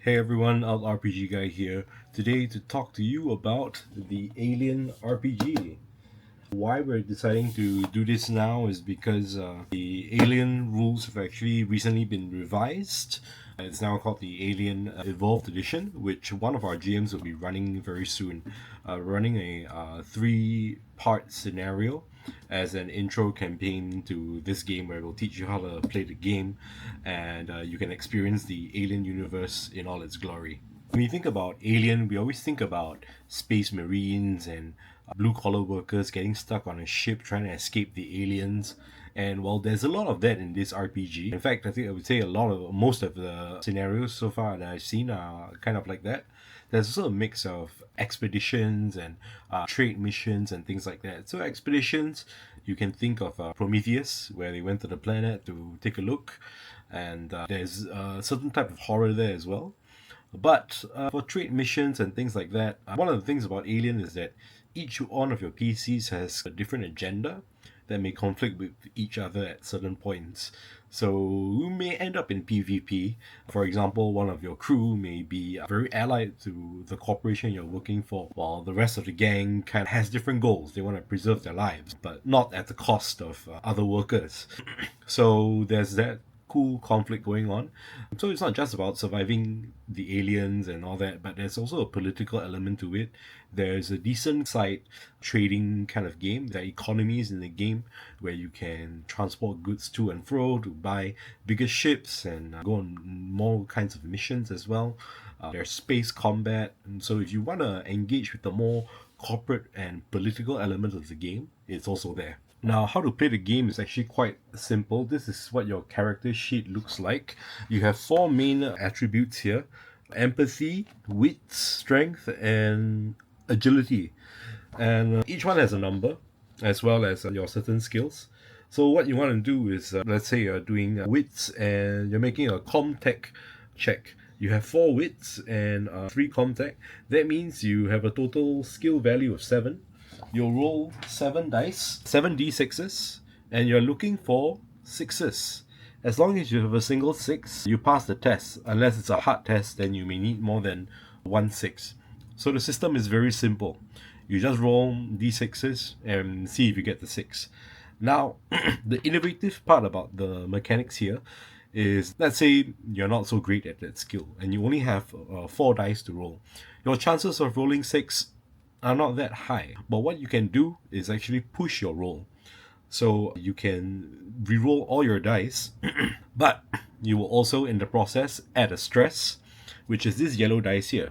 Hey everyone, Alt RPG Guy here, today to talk to you about the Alien RPG. Why we're deciding to do this now is because the Alien rules have actually recently been revised. It's now called the Alien Evolved Edition, which one of our GMs will be running very soon. Running a three-part scenario as an intro campaign to this game where we'll teach you how to play the game and you can experience the Alien universe in all its glory. When you think about Alien, we always think about space marines and blue collar workers getting stuck on a ship trying to escape the aliens. And while there's a lot of that in this RPG, in fact, I think I would say most of the scenarios so far that I've seen are kind of like that. There's also a mix of expeditions and trade missions and things like that. So expeditions, you can think of Prometheus, where they went to the planet to take a look, and there's a certain type of horror there as well. But for trade missions and things like that, one of the things about Alien is that each one of your PCs has a different agenda that may conflict with each other at certain points. So you may end up in PvP. For example, one of your crew may be very allied to the corporation you're working for, while the rest of the gang kind of has different goals. They want to preserve their lives, but not at the cost of other workers. So there's that cool conflict going on. So it's not just about surviving the aliens and all that, but there's also a political element to it. There's a decent side trading kind of game. There are economies in the game where you can transport goods to and fro to buy bigger ships and go on more kinds of missions as well. There's space combat, and so if you want to engage with the more corporate and political element of the game, it's also there. Now, how to play the game is actually quite simple. This is what your character sheet looks like. You have four main attributes here: empathy, wit, strength, and agility. And each one has a number, as well as your certain skills. So what you want to do is, let's say you're doing wits and you're making a comtech check. You have 4 wits and 3 comtech. That means you have a total skill value of 7. You'll roll 7 dice, 7d6s, and you're looking for 6s. As long as you have a single 6, you pass the test. Unless it's a hard test, then you may need more than 1 6. So the system is very simple. You just roll d6s and see if you get the 6. Now, the innovative part about the mechanics here is, let's say you're not so great at that skill and you only have 4 dice to roll. Your chances of rolling 6 are not that high, but what you can do is actually push your roll. So you can re-roll all your dice, but you will also in the process add a stress, which is this yellow dice here.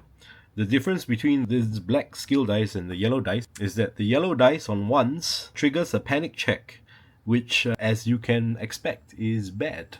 The difference between this black skill dice and the yellow dice is that the yellow dice on ones triggers a panic check, which, as you can expect, is bad.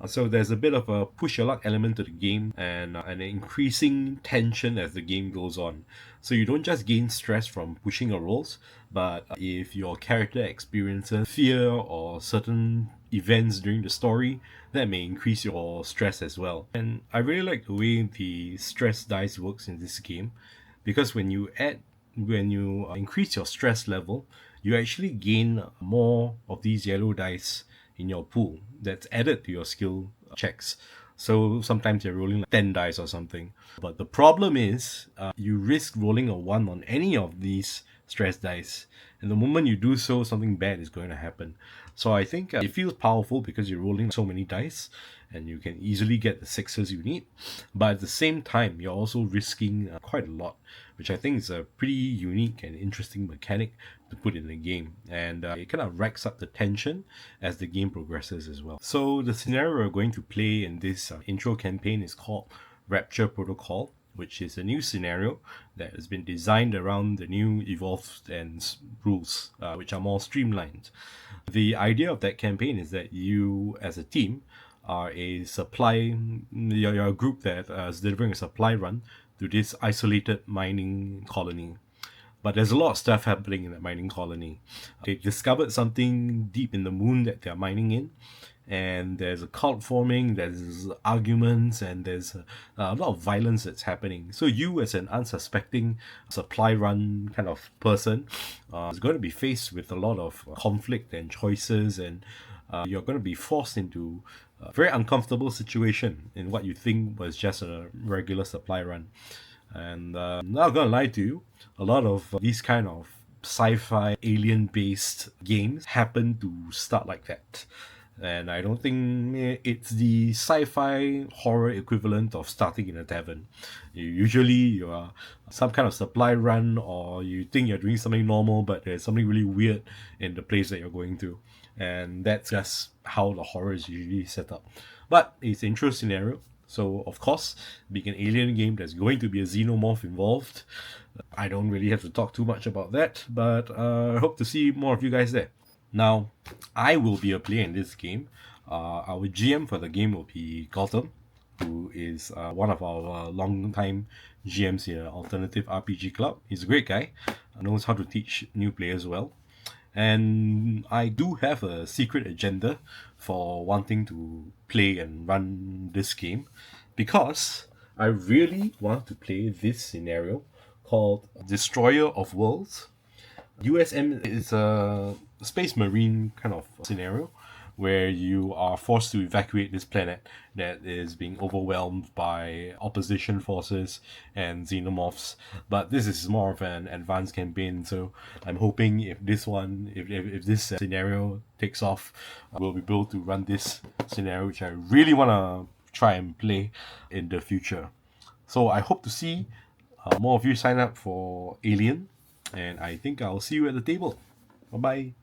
So there's a bit of a push your luck element to the game and an increasing tension as the game goes on. So you don't just gain stress from pushing your rolls, but if your character experiences fear or certain events during the story, that may increase your stress as well. And I really like the way the stress dice works in this game, because when you increase your stress level, you actually gain more of these yellow dice in your pool that's added to your skill checks. So sometimes you're rolling like 10 dice or something. But the problem is, you risk rolling a 1 on any of these stress dice. And the moment you do so, something bad is going to happen. So I think it feels powerful because you're rolling so many dice and you can easily get the 6s you need. But at the same time, you're also risking quite a lot, which I think is a pretty unique and interesting mechanic to put in the game. And it kind of racks up the tension as the game progresses as well. So the scenario we're going to play in this intro campaign is called Rapture Protocol, which is a new scenario that has been designed around the new evolved and rules, which are more streamlined. The idea of that campaign is that you, as a team, are you're a group that is delivering a supply run to this isolated mining colony. But there's a lot of stuff happening in that mining colony. They discovered something deep in the moon that they're mining in, and there's a cult forming, there's arguments, and there's a lot of violence that's happening. So you, as an unsuspecting supply run kind of person, is going to be faced with a lot of conflict and choices and you're going to be forced into a very uncomfortable situation in what you think was just a regular supply run. And I'm not gonna lie to you, a lot of these kind of sci-fi alien-based games happen to start like that. And I don't think it's the sci-fi horror equivalent of starting in a tavern. You are some kind of supply run, or you think you're doing something normal, but there's something really weird in the place that you're going to, and that's just how the horror is usually set up. But it's an intro scenario, so of course, being an alien game, there's going to be a xenomorph involved. I don't really have to talk too much about that, but I hope to see more of you guys there. Now, I will be a player in this game. Our GM for the game will be Gautam, who is one of our long-time GMs in Alternative RPG Club. He's a great guy, knows how to teach new players well. And I do have a secret agenda for wanting to play and run this game, because I really want to play this scenario called Destroyer of Worlds. USM is a space marine kind of scenario where you are forced to evacuate this planet that is being overwhelmed by opposition forces and xenomorphs. But this is more of an advanced campaign, so I'm hoping if this one, if this scenario takes off, we'll be able to run this scenario, which I really want to try and play in the future. So I hope to see more of you sign up for Alien, and I think I'll see you at the table. Bye bye.